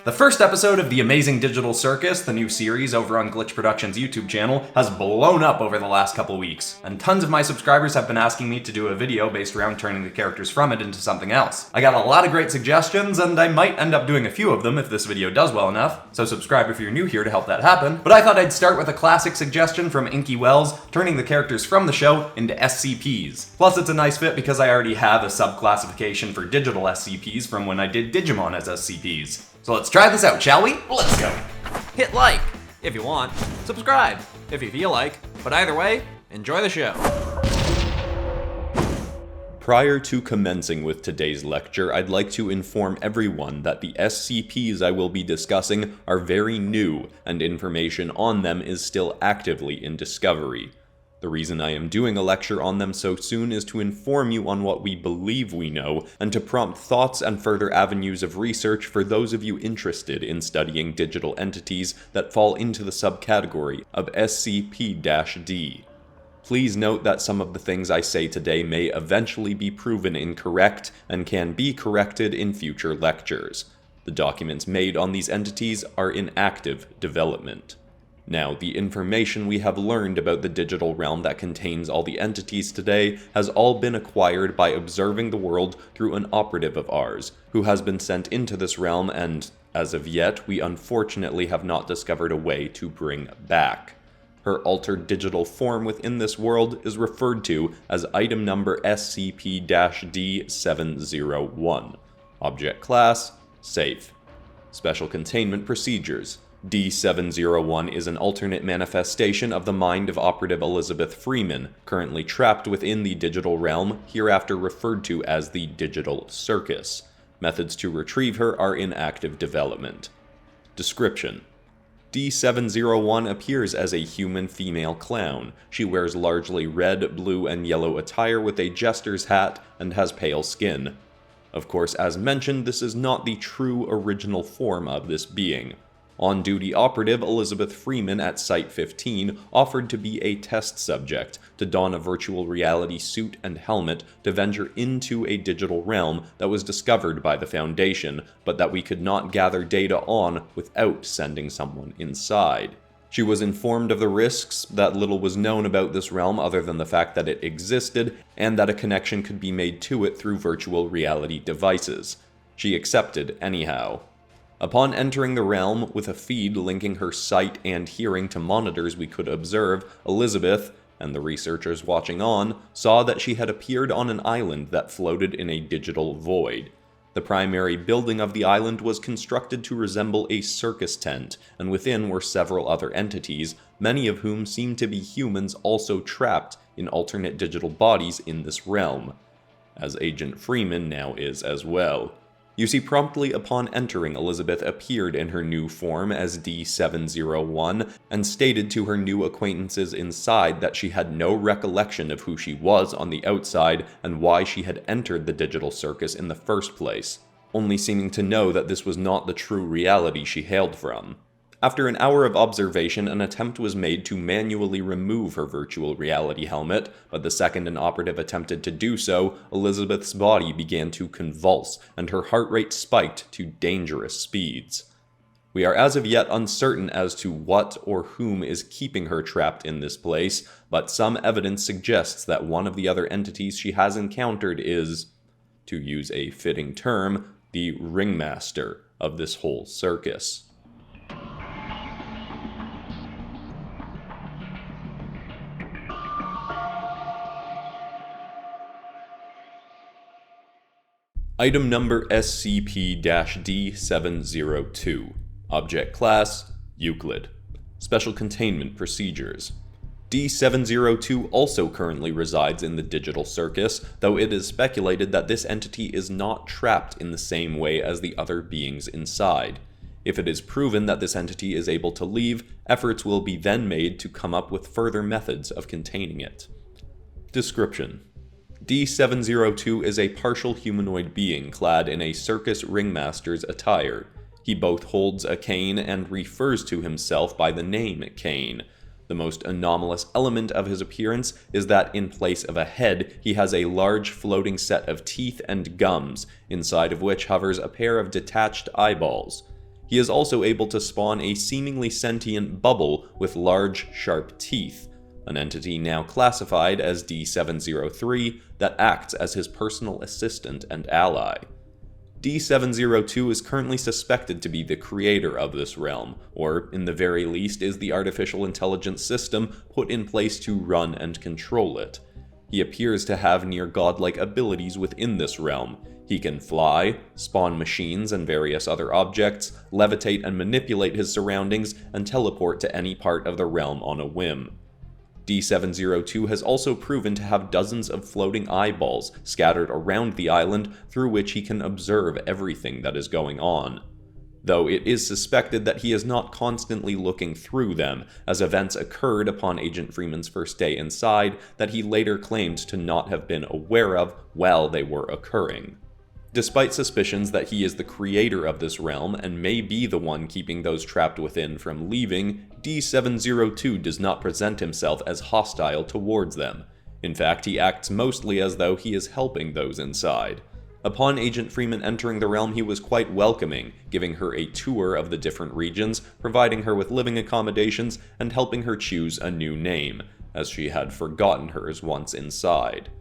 The first episode of the Amazing Digital Circus, the new series over on Glitch Productions' YouTube channel, has blown up over the last couple weeks, and tons of my subscribers have been asking me to do a video based around turning the characters from it into something else. I got a lot of great suggestions, and I might end up doing a few of them if this video does well enough, so subscribe if you're new here to help that happen. But I thought I'd start with a classic suggestion from Inky Wells, turning the characters from the show into SCPs. Plus it's a nice fit because I already have a subclassification for digital SCPs from when I did Digimon as SCPs. So let's try this out, shall we? Let's go! Hit like if you want, subscribe if you feel like, but either way, enjoy the show. Prior to commencing with today's lecture, I'd like to inform everyone that the SCPs I will be discussing are very new, and information on them is still actively in discovery. The reason I am doing a lecture on them so soon is to inform you on what we believe we know, and to prompt thoughts and further avenues of research for those of you interested in studying digital entities that fall into the subcategory of SCP-D. Please note that some of the things I say today may eventually be proven incorrect and can be corrected in future lectures. The documents made on these entities are in active development. Now, the information we have learned about the digital realm that contains all the entities today has all been acquired by observing the world through an operative of ours, who has been sent into this realm and, as of yet, we unfortunately have not discovered a way to bring back. Her altered digital form within this world is referred to as item number SCP-D701. Object class, safe. Special containment procedures. D701 is an alternate manifestation of the mind of operative Lizzie Freeman, currently trapped within the digital realm, hereafter referred to as the Digital Circus. Methods to retrieve her are in active development. Description: D701 appears as a human female clown. She wears largely red, blue, and yellow attire with a jester's hat and has pale skin. Of course, as mentioned, this is not the true original form of this being. On-duty operative Lizzie Freeman at Site-15 offered to be a test subject, to don a virtual reality suit and helmet to venture into a digital realm that was discovered by the Foundation, but that we could not gather data on without sending someone inside. She was informed of the risks, that little was known about this realm other than the fact that it existed, and that a connection could be made to it through virtual reality devices. She accepted anyhow. Upon entering the realm, with a feed linking her sight and hearing to monitors we could observe, Elizabeth, and the researchers watching on, saw that she had appeared on an island that floated in a digital void. The primary building of the island was constructed to resemble a circus tent, and within were several other entities, many of whom seemed to be humans also trapped in alternate digital bodies in this realm, as Agent Freeman now is as well. You see, promptly upon entering, Elizabeth appeared in her new form as D701 and stated to her new acquaintances inside that she had no recollection of who she was on the outside and why she had entered the digital circus in the first place, only seeming to know that this was not the true reality she hailed from. After an hour of observation, an attempt was made to manually remove her virtual reality helmet, but the second an operative attempted to do so, Elizabeth's body began to convulse, and her heart rate spiked to dangerous speeds. We are as of yet uncertain as to what or whom is keeping her trapped in this place, but some evidence suggests that one of the other entities she has encountered is, to use a fitting term, the ringmaster of this whole circus. Item number SCP-D702. Object class, Euclid. Special containment procedures. D702 also currently resides in the Digital Circus, though it is speculated that this entity is not trapped in the same way as the other beings inside. If it is proven that this entity is able to leave, efforts will be then made to come up with further methods of containing it. Description: D702 is a partial humanoid being clad in a circus ringmaster's attire. He both holds a cane and refers to himself by the name Caine. The most anomalous element of his appearance is that in place of a head, he has a large floating set of teeth and gums, inside of which hovers a pair of detached eyeballs. He is also able to spawn a seemingly sentient bubble with large, sharp teeth, an entity now classified as D703 that acts as his personal assistant and ally. D702 is currently suspected to be the creator of this realm, or in the very least is the artificial intelligence system put in place to run and control it. He appears to have near godlike abilities within this realm. He can fly, spawn machines and various other objects, levitate and manipulate his surroundings, and teleport to any part of the realm on a whim. D702 has also proven to have dozens of floating eyeballs scattered around the island through which he can observe everything that is going on. Though it is suspected that he is not constantly looking through them, as events occurred upon Agent Freeman's first day inside that he later claimed to not have been aware of while they were occurring. Despite suspicions that he is the creator of this realm and may be the one keeping those trapped within from leaving, D702 does not present himself as hostile towards them. In fact, he acts mostly as though he is helping those inside. Upon Agent Freeman entering the realm, he was quite welcoming, giving her a tour of the different regions, providing her with living accommodations, and helping her choose a new name, as she had forgotten hers once inside.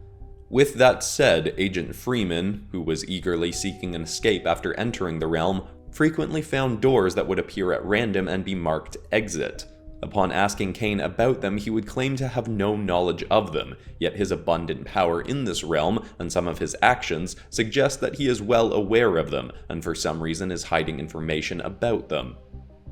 With that said, Agent Freeman, who was eagerly seeking an escape after entering the realm, frequently found doors that would appear at random and be marked exit. Upon asking Caine about them, he would claim to have no knowledge of them, yet his abundant power in this realm and some of his actions suggest that he is well aware of them and for some reason is hiding information about them.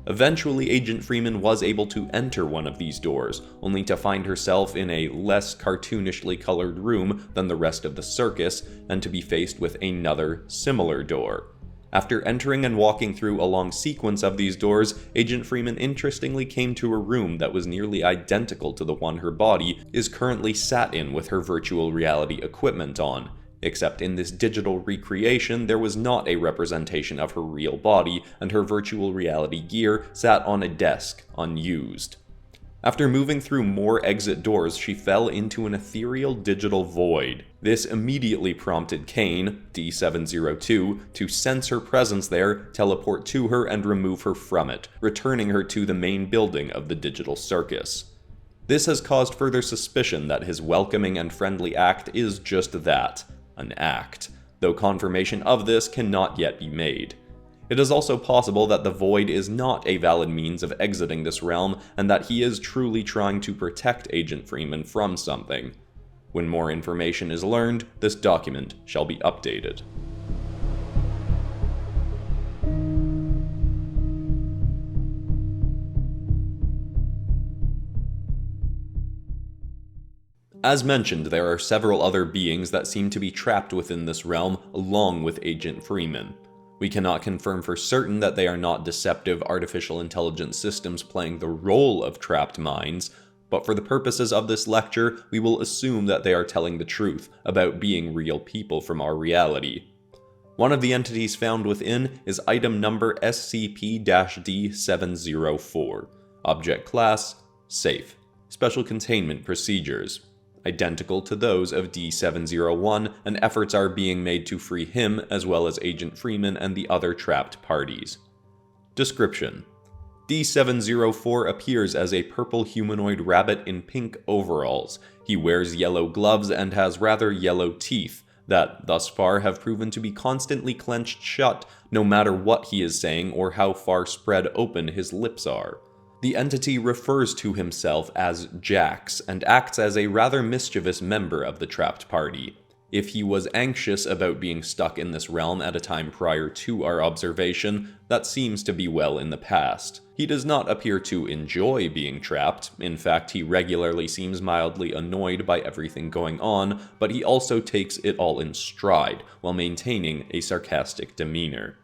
Eventually, Agent Freeman was able to enter one of these doors, only to find herself in a less cartoonishly colored room than the rest of the circus, and to be faced with another similar door. After entering and walking through a long sequence of these doors, Agent Freeman interestingly came to a room that was nearly identical to the one her body is currently sat in with her virtual reality equipment on. Except in this digital recreation, there was not a representation of her real body, and her virtual reality gear sat on a desk, unused. After moving through more exit doors, she fell into an ethereal digital void. This immediately prompted Caine, D702, to sense her presence there, teleport to her, and remove her from it, returning her to the main building of the digital circus. This has caused further suspicion that his welcoming and friendly act is just that, an act, though confirmation of this cannot yet be made. It is also possible that the void is not a valid means of exiting this realm, and that he is truly trying to protect Agent Freeman from something. When more information is learned, this document shall be updated. As mentioned, there are several other beings that seem to be trapped within this realm, along with Agent Freeman. We cannot confirm for certain that they are not deceptive artificial intelligence systems playing the role of trapped minds, but for the purposes of this lecture, we will assume that they are telling the truth about being real people from our reality. One of the entities found within is item number SCP-D704. Object class, safe. Special containment procedures. Identical to those of D701, and efforts are being made to free him as well as Agent Freeman and the other trapped parties. Description: D704 appears as a purple humanoid rabbit in pink overalls. He wears yellow gloves and has rather yellow teeth that, thus far, have proven to be constantly clenched shut no matter what he is saying or how far spread open his lips are. The entity refers to himself as Jax and acts as a rather mischievous member of the trapped party. If he was anxious about being stuck in this realm at a time prior to our observation, that seems to be well in the past. He does not appear to enjoy being trapped. In fact, he regularly seems mildly annoyed by everything going on, but he also takes it all in stride while maintaining a sarcastic demeanor.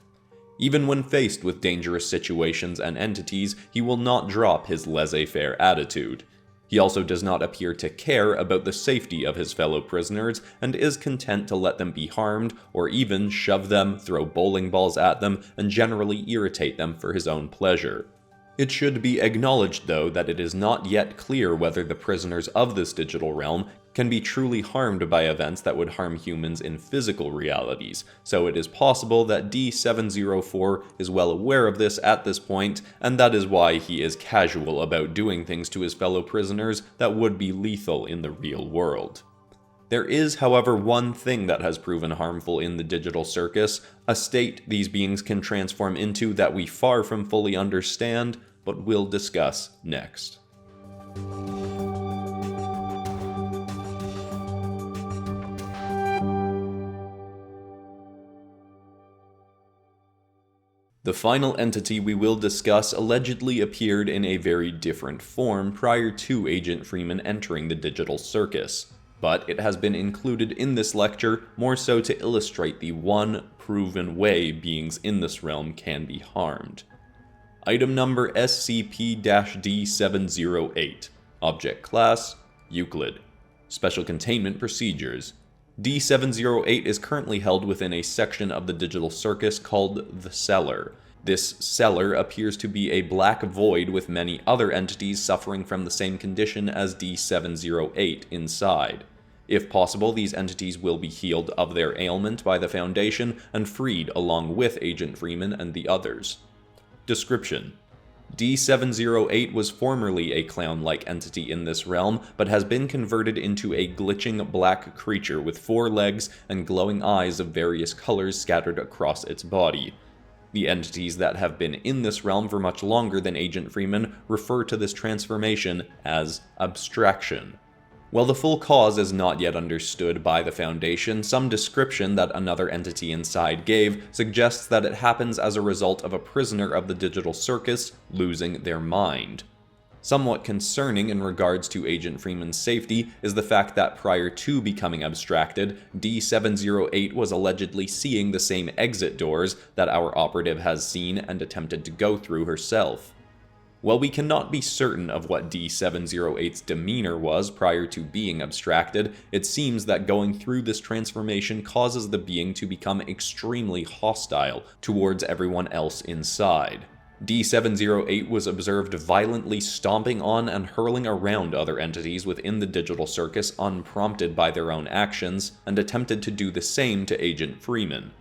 Even when faced with dangerous situations and entities, he will not drop his laissez-faire attitude. He also does not appear to care about the safety of his fellow prisoners and is content to let them be harmed or even shove them, throw bowling balls at them, and generally irritate them for his own pleasure. It should be acknowledged, though, that it is not yet clear whether the prisoners of this digital realm can be truly harmed by events that would harm humans in physical realities, so it is possible that D704 is well aware of this at this point, and that is why he is casual about doing things to his fellow prisoners that would be lethal in the real world. There is, however, one thing that has proven harmful in the digital circus, a state these beings can transform into that we far from fully understand, but will discuss next. The final entity we will discuss allegedly appeared in a very different form prior to Agent Freeman entering the digital circus, but it has been included in this lecture more so to illustrate the one proven way beings in this realm can be harmed. Item number SCP-D708. Object Class: Euclid. Special Containment Procedures. D708 is currently held within a section of the digital circus called the Cellar. This cellar appears to be a black void with many other entities suffering from the same condition as D708 inside. If possible, these entities will be healed of their ailment by the Foundation and freed along with Agent Freeman and the others. Description: D708 was formerly a clown-like entity in this realm, but has been converted into a glitching black creature with 4 legs and glowing eyes of various colors scattered across its body. The entities that have been in this realm for much longer than Agent Freeman refer to this transformation as abstraction. While the full cause is not yet understood by the Foundation, some description that another entity inside gave suggests that it happens as a result of a prisoner of the digital circus losing their mind. Somewhat concerning in regards to Agent Freeman's safety is the fact that prior to becoming abstracted, D708 was allegedly seeing the same exit doors that our operative has seen and attempted to go through herself. While we cannot be certain of what D708's demeanor was prior to being abstracted, it seems that going through this transformation causes the being to become extremely hostile towards everyone else inside. D708 was observed violently stomping on and hurling around other entities within the digital circus unprompted by their own actions, and attempted to do the same to Agent Freeman.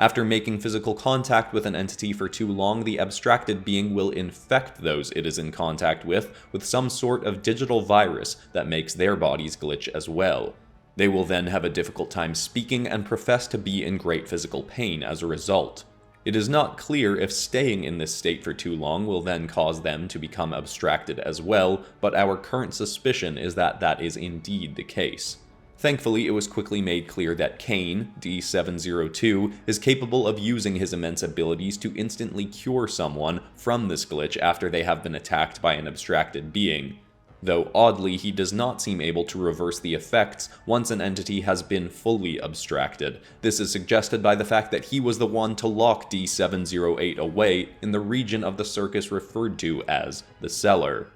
After making physical contact with an entity for too long, the abstracted being will infect those it is in contact with some sort of digital virus that makes their bodies glitch as well. They will then have a difficult time speaking and profess to be in great physical pain as a result. It is not clear if staying in this state for too long will then cause them to become abstracted as well, but our current suspicion is that that is indeed the case. Thankfully, it was quickly made clear that Caine, D702, is capable of using his immense abilities to instantly cure someone from this glitch after they have been attacked by an abstracted being. Though oddly, he does not seem able to reverse the effects once an entity has been fully abstracted. This is suggested by the fact that he was the one to lock D708 away in the region of the circus referred to as the Cellar.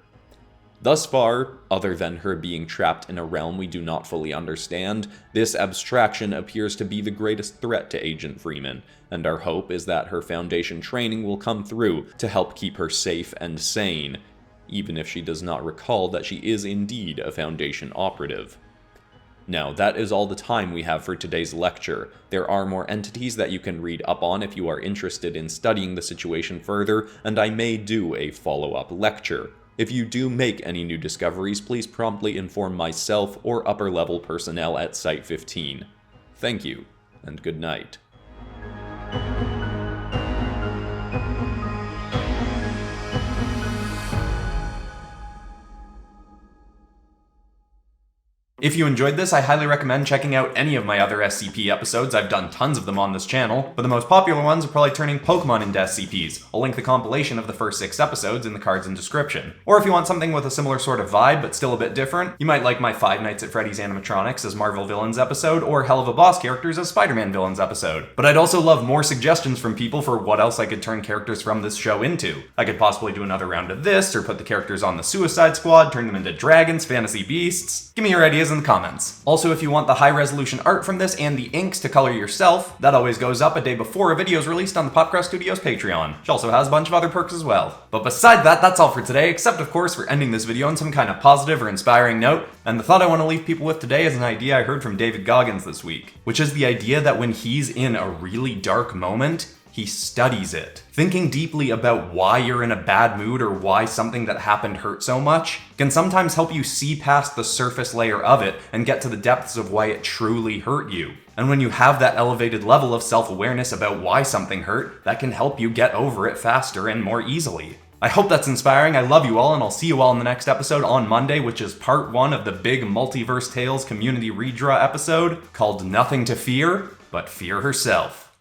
Thus far, other than her being trapped in a realm we do not fully understand, this abstraction appears to be the greatest threat to Agent Freeman, and our hope is that her Foundation training will come through to help keep her safe and sane, even if she does not recall that she is indeed a Foundation operative. Now, that is all the time we have for today's lecture. There are more entities that you can read up on if you are interested in studying the situation further, and I may do a follow-up lecture. If you do make any new discoveries, please promptly inform myself or upper-level personnel at Site-15. Thank you, and good night. If you enjoyed this, I highly recommend checking out any of my other SCP episodes. I've done tons of them on this channel, but the most popular ones are probably turning Pokemon into SCPs. I'll link the compilation of the first 6 episodes in the cards and description. Or if you want something with a similar sort of vibe, but still a bit different, you might like my Five Nights at Freddy's animatronics as Marvel villains episode, or Hell of a Boss characters as Spider-Man villains episode. But I'd also love more suggestions from people for what else I could turn characters from this show into. I could possibly do another round of this, or put the characters on the Suicide Squad, turn them into dragons, fantasy beasts. Give me your ideas in the comments. Also, if you want the high-resolution art from this and the inks to color yourself, that always goes up a day before a video is released on the PopCross Studios Patreon, which also has a bunch of other perks as well. But beside that, that's all for today, except of course for ending this video on some kind of positive or inspiring note. And the thought I want to leave people with today is an idea I heard from David Goggins this week, which is the idea that when he's in a really dark moment, he studies it. Thinking deeply about why you're in a bad mood or why something that happened hurt so much can sometimes help you see past the surface layer of it and get to the depths of why it truly hurt you. And when you have that elevated level of self-awareness about why something hurt, that can help you get over it faster and more easily. I hope that's inspiring. I love you all, and I'll see you all in the next episode on Monday, which is part 1 of the big Multiverse Tales Community Redraw episode called Nothing to Fear, but Fear Herself.